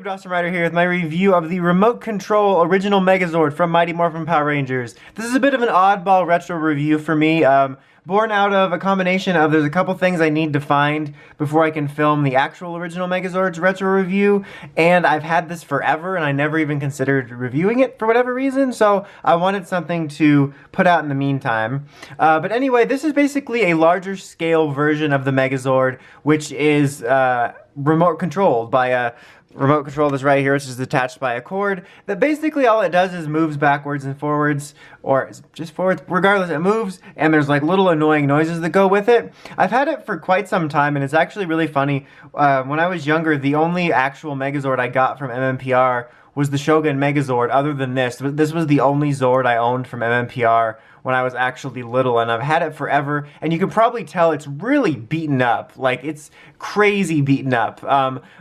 Dawson Rider here with my review of the Remote Control Original Megazord from Mighty Morphin Power Rangers. This is a bit of an oddball retro review for me, born out of a combination of there's a couple things I need to find before I can film the actual original Megazord's retro review, and I've had this forever and I never even considered reviewing it for whatever reason, so I wanted something to put out in the meantime. But anyway, this is basically a larger scale version of the Megazord, which is remote controlled by a remote control that's right here, which is attached by a cord, that basically all it does is moves backwards and forwards, or just forwards, regardless, it moves, and there's like little annoying noises that go with it. I've had it for quite some time, and it's actually really funny. When I was younger, the only actual Megazord I got from MMPR was the Shogun Megazord. Other than this was the only Zord I owned from MMPR when I was actually little, and I've had it forever, and you can probably tell it's really beaten up. Like, it's crazy beaten up.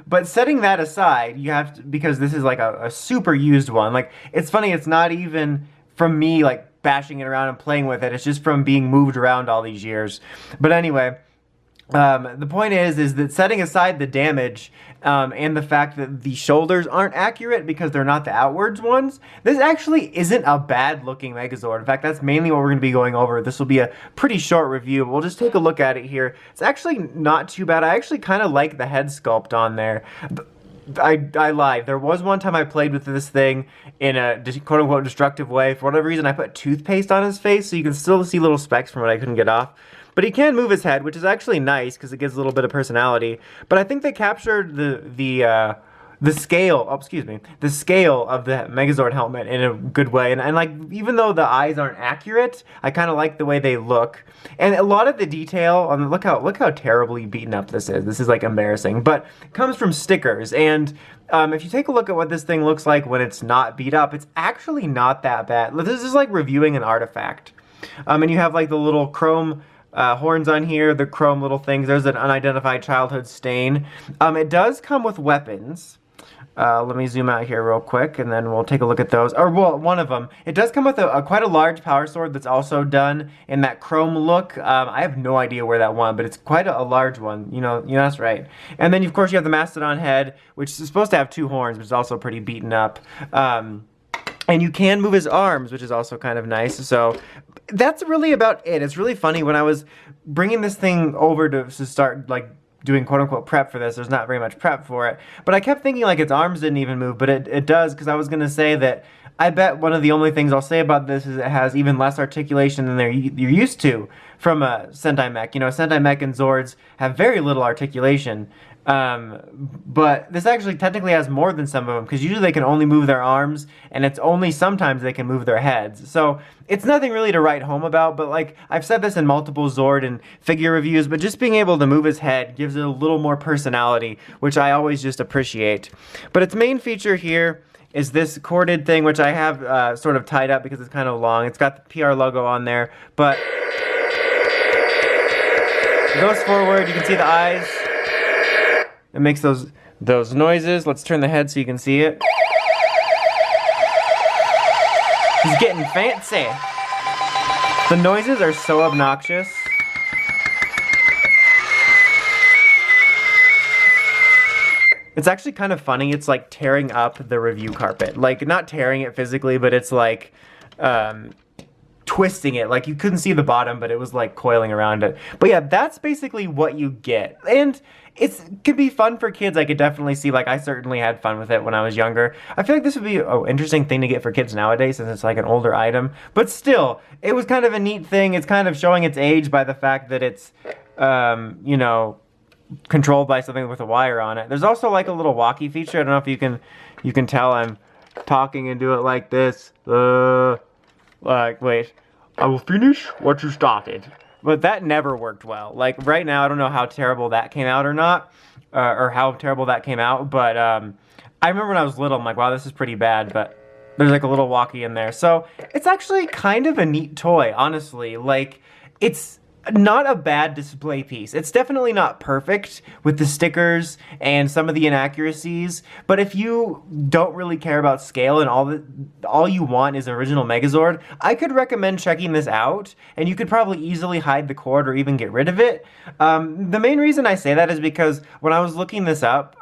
But setting that aside, you have to, because this is like a super used one. Like, it's funny, it's not even from me like bashing it around and playing with it, it's just from being moved around all these years. But anyway, the point is that setting aside the damage and the fact that the shoulders aren't accurate because they're not the outwards ones, this actually isn't a bad looking Megazord. In fact, that's mainly what we're going to be going over. This will be a pretty short review, but we'll just take a look at it here. It's actually not too bad. I actually kind of like the head sculpt on there. I lied. There was one time I played with this thing in a quote-unquote destructive way. For whatever reason, I put toothpaste on his face, so you can still see little specks from what I couldn't get off. But he can move his head, which is actually nice because it gives a little bit of personality. But I think they captured the scale, the scale of the Megazord helmet in a good way. And like, even though the eyes aren't accurate, I kind of like the way they look. And a lot of the detail, look how terribly beaten up this is. This is like embarrassing, but it comes from stickers. And if you take a look at what this thing looks like when it's not beat up, it's actually not that bad. This is like reviewing an artifact. And you have like the little chrome horns on here, the chrome little things. There's an unidentified childhood stain. It does come with weapons. Let me zoom out here real quick, and then we'll take a look at those. Or, well, one of them. It does come with quite a large power sword that's also done in that chrome look. I have no idea where that won, but it's quite a large one. You know, that's right. And then, of course, you have the Mastodon head, which is supposed to have 2 horns, but it's also pretty beaten up. And you can move his arms, which is also kind of nice. So that's really about it. It's really funny when I was bringing this thing over to start like doing quote-unquote prep for this. There's not very much prep for it. But I kept thinking like its arms didn't even move, but it does, because I was going to say that I bet one of the only things I'll say about this is it has even less articulation than you're used to from a Sentai mech. You know, Sentai mech and Zords have very little articulation. But this actually technically has more than some of them, because usually they can only move their arms, and it's only sometimes they can move their heads. So it's nothing really to write home about, but like I've said this in multiple Zord and figure reviews, but just being able to move his head gives it a little more personality, which I always just appreciate. But its main feature here is this corded thing, which I have sort of tied up because it's kind of long. It's got the PR logo on there, but it goes forward. You can see the eyes. It makes those noises. Let's turn the head so you can see it. He's getting fancy. The noises are so obnoxious. It's actually kind of funny. It's like tearing up the review carpet. Like, not tearing it physically, but it's like twisting it. Like, you couldn't see the bottom, but it was like coiling around it. But yeah, that's basically what you get. And it could be fun for kids. I could definitely see, like, I certainly had fun with it when I was younger. I feel like this would be an interesting thing to get for kids nowadays, since it's like an older item. But still, it was kind of a neat thing. It's kind of showing its age by the fact that it's, you know, controlled by something with a wire on it. There's also like a little walkie feature. I don't know if you can tell I'm talking and do it like this. Like, wait, I will finish what you started. But that never worked well. Like, right now, I don't know how terrible that came out or not, or how terrible that came out, but I remember when I was little, I'm like, wow, this is pretty bad, but there's like a little walkie in there. So it's actually kind of a neat toy, honestly. Like, it's Not a bad display piece. It's definitely not perfect with the stickers and some of the inaccuracies, but if you don't really care about scale and all you want is original Megazord, I could recommend checking this out, and you could probably easily hide the cord or even get rid of it. The main reason I say that is because when I was looking this up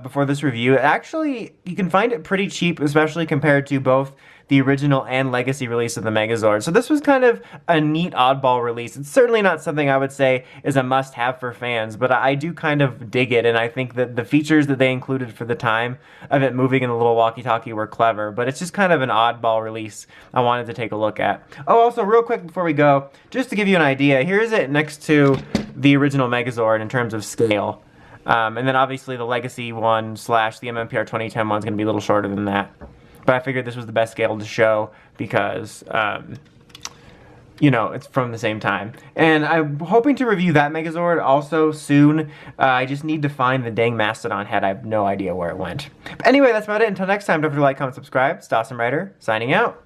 before this review, actually you can find it pretty cheap, especially compared to both the original and legacy release of the Megazord. So this was kind of a neat oddball release. It's certainly not something I would say is a must-have for fans, but I do kind of dig it, and I think that the features that they included for the time of it moving in the little walkie-talkie were clever, but it's just kind of an oddball release I wanted to take a look at. Oh, also, real quick before we go, just to give you an idea, here's it next to the original Megazord in terms of scale. And then obviously the legacy one / the MMPR 2010 one is going to be a little shorter than that. But I figured this was the best scale to show because, you know, it's from the same time. And I'm hoping to review that Megazord also soon. I just need to find the dang Mastodon head. I have no idea where it went. But anyway, that's about it. Until next time, don't forget to like, comment, subscribe. It's Dawson Ryder, signing out.